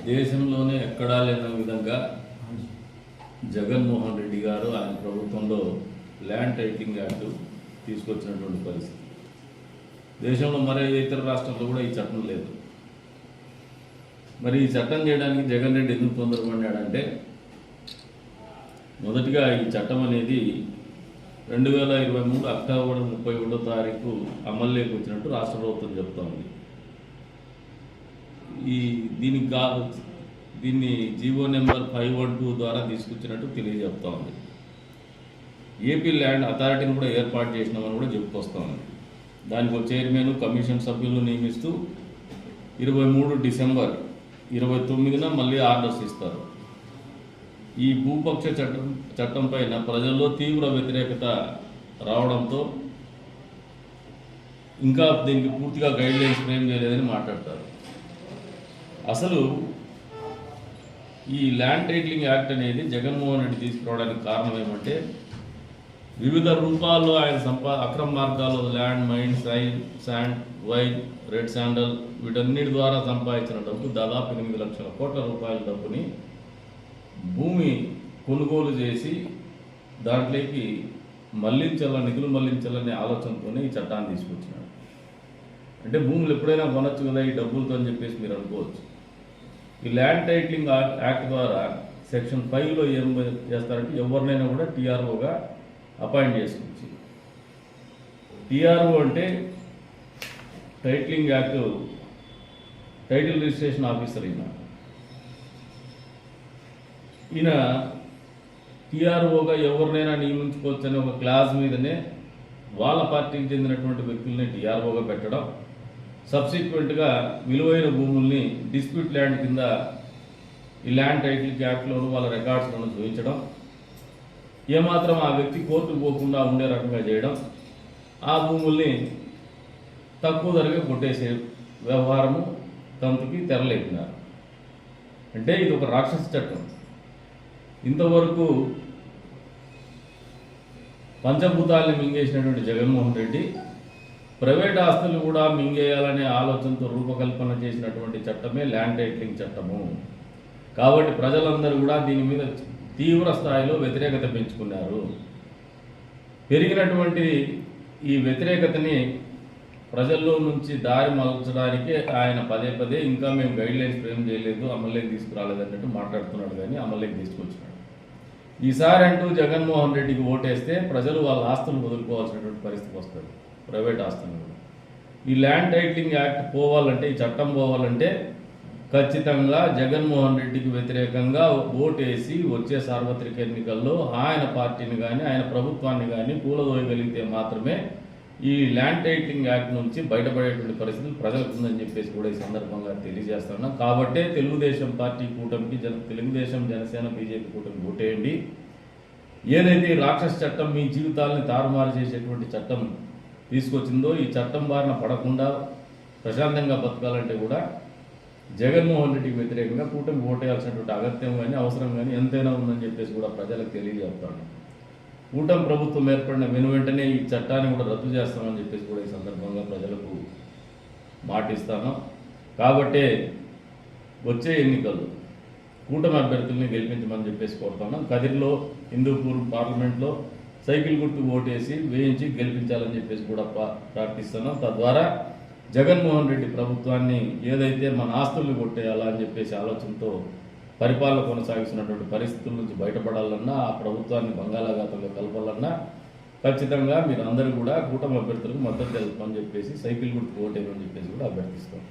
దేశంలోనే ఎక్కడా లేని విధంగా జగన్మోహన్ రెడ్డి గారు ఆయన ప్రభుత్వంలో ల్యాండ్ టైటిలింగ్ యాక్ట్ తీసుకొచ్చినటువంటి పరిస్థితి. దేశంలో మరే ఇతర రాష్ట్రాల్లో కూడా ఈ చట్టం లేదు. మరి ఈ చట్టం చేయడానికి జగన్ రెడ్డి ఎందుకు తొందరపడ్డాడంటే, మొదటిగా ఈ చట్టం అనేది 2023 అక్టోబర్ 31వ తారీఖు అమల్లోకి వచ్చినట్టు రాష్ట్ర ప్రభుత్వం చెప్తోంది. దీన్ని జీవో నెంబర్ 512 ద్వారా తీసుకొచ్చినట్టు తెలియజెప్తా ఉంది. ఏపీ ల్యాండ్ అథారిటీని కూడా ఏర్పాటు చేసినామని కూడా చెప్పుకొస్తా ఉంది. దానికి ఒక చైర్మన్, కమిషన్ సభ్యులను నియమిస్తూ 23 డిసెంబర్ 29న మళ్ళీ ఆర్డర్స్ ఇస్తారు. ఈ భూపక్ష చట్టం పైన ప్రజల్లో తీవ్ర వ్యతిరేకత రావడంతో ఇంకా దీనికి పూర్తిగా గైడ్లైన్స్ ఫ్రేమ్ చేయలేదని మాట్లాడతారు. అసలు ఈ ల్యాండ్ టైటిలింగ్ యాక్ట్ అనేది జగన్మోహన్ రెడ్డి తీసుకురావడానికి కారణం ఏమంటే, వివిధ రూపాల్లో ఆయన అక్రమ మార్గాల్లో land, mine, sand, wine, red sandal వీటన్నిటి ద్వారా సంపాదించిన డబ్బు దాదాపు 8 లక్షల కోట్ల రూపాయల డబ్బుని భూమి కొనుగోలు చేసి దాంట్లోకి నిధులు మళ్లించాలనే ఆలోచనతోనే ఈ చట్టాన్ని తీసుకొచ్చినాడు. అంటే భూములు ఎప్పుడైనా కొనొచ్చు కదా ఈ డబ్బులతో అని చెప్పేసి మీరు అనుకోవచ్చు. ఈ ల్యాండ్ టైటిలింగ్ యాక్ట్ ద్వారా సెక్షన్ 5లో ఏం చేస్తారంటే, ఎవరినైనా కూడా టీఆర్ఓగా అపాయింట్ చేసుకోవచ్చు. టీఆర్ఓ అంటే titling act title registration officer. ఈయన టీఆర్ఓగా ఎవరినైనా నియమించుకోవచ్చు అనే ఒక క్లాజ్ మీదనే వాళ్ళ పార్టీకి చెందినటువంటి వ్యక్తుల్ని టీఆర్ఓగా పెట్టడం, సబ్సిక్వెంట్గా విలువైన భూముల్ని డిస్ప్యూట్ ల్యాండ్ కింద ఈ ల్యాండ్ టైటిల్ యాక్ట్లోనూ వాళ్ళ రికార్డ్స్లను చూపించడం, ఏమాత్రం ఆ వ్యక్తి కోర్టుకు పోకుండా ఉండే రకంగా చేయడం, ఆ భూముల్ని తక్కువ ధరగా కొట్టేసే వ్యవహారము తంతుకి తెరలేపినారు. అంటే ఇది ఒక రాక్షస చట్టం. ఇంతవరకు పంచభూతాల్ని మింగేసినటువంటి జగన్మోహన్ రెడ్డి ప్రైవేట్ ఆస్తులు కూడా మింగేయాలనే ఆలోచనతో రూపకల్పన చేసినటువంటి చట్టమే ల్యాండ్ టైటిలింగ్ చట్టము. కాబట్టి ప్రజలందరూ కూడా దీని మీద తీవ్ర స్థాయిలో వ్యతిరేకత పెంచుకున్నారు. పెరిగినటువంటి ఈ వ్యతిరేకతని ప్రజల్లో నుంచి దారి మలచడానికే ఆయన పదే ఇంకా మేము గైడ్లైన్స్ ఫ్రేమ్ చేయలేదు, అమల్లోకి తీసుకురాలేదు అన్నట్టు మాట్లాడుతున్నాడు, కానీ అమల్లోకి తీసుకొచ్చినాడు. ఈసారి అంటూ జగన్మోహన్ రెడ్డికి ఓటేస్తే ప్రజలు వాళ్ళ ఆస్తులను వదులుకోవాల్సినటువంటి పరిస్థితి వస్తుంది, ప్రైవేట్ ఆస్తులను కూడా. ఈ ల్యాండ్ టైటిలింగ్ యాక్ట్ పోవాలంటే, ఈ చట్టం పోవాలంటే ఖచ్చితంగా జగన్మోహన్ రెడ్డికి వ్యతిరేకంగా ఓటేసి వచ్చే సార్వత్రిక ఎన్నికల్లో ఆయన పార్టీని కానీ ఆయన ప్రభుత్వాన్ని కానీ కూలదోయగలిగితే మాత్రమే ఈ ల్యాండ్ టైటిలింగ్ యాక్ట్ నుంచి బయటపడేటువంటి పరిస్థితులు ప్రజలకు ఉందని చెప్పేసి కూడా ఈ సందర్భంగా తెలియజేస్తున్నాం. కాబట్టే తెలుగుదేశం పార్టీ కూటమికి తెలుగుదేశం, జనసేన, బీజేపీ కూటమి ఓటేయండి. ఏదైతే రాక్షస చట్టం మీ జీవితాలని తారుమారు చేసేటువంటి చట్టం తీసుకొచ్చిందో, ఈ చట్టం బారిన పడకుండా ప్రశాంతంగా బతకాలంటే కూడా జగన్మోహన్ రెడ్డికి వ్యతిరేకంగా కూటమి ఓటేయాల్సినటువంటి అగత్యం కానీ అవసరం కానీ ఎంతైనా ఉందని చెప్పేసి కూడా ప్రజలకు తెలియజేస్తాను. కూటమి ప్రభుత్వం ఏర్పడిన వెంటనే ఈ చట్టాన్ని కూడా రద్దు చేస్తామని చెప్పేసి కూడా ఈ సందర్భంగా ప్రజలకు మాటిస్తాను. కాబట్టే వచ్చే ఎన్నికల్లో కూటమి అభ్యర్థుల్ని గెలిపించమని చెప్పేసి కోరుతున్నాం. కదిర్లో, హిందూపూర్ పార్లమెంట్లో సైకిల్ గుర్తు ఓటేసి వేయించి గెలిపించాలని చెప్పేసి కూడా ప్రార్థిస్తున్నాం. తద్వారా జగన్మోహన్ రెడ్డి ప్రభుత్వాన్ని ఏదైతే మన ఆస్తుల్ని కొట్టేయాలా అని చెప్పేసి ఆలోచనతో పరిపాలన కొనసాగిస్తున్నటువంటి పరిస్థితుల నుంచి బయటపడాలన్నా, ఆ ప్రభుత్వాన్ని బంగాళాఖాతంలో కలపాలన్నా ఖచ్చితంగా మీరు అందరూ కూడా కూటమి అభ్యర్థులకు మద్దతు తెలుపని చెప్పేసి సైకిల్ గుర్తు ఓటేయమని చెప్పేసి కూడా అభ్యర్థిస్తాం.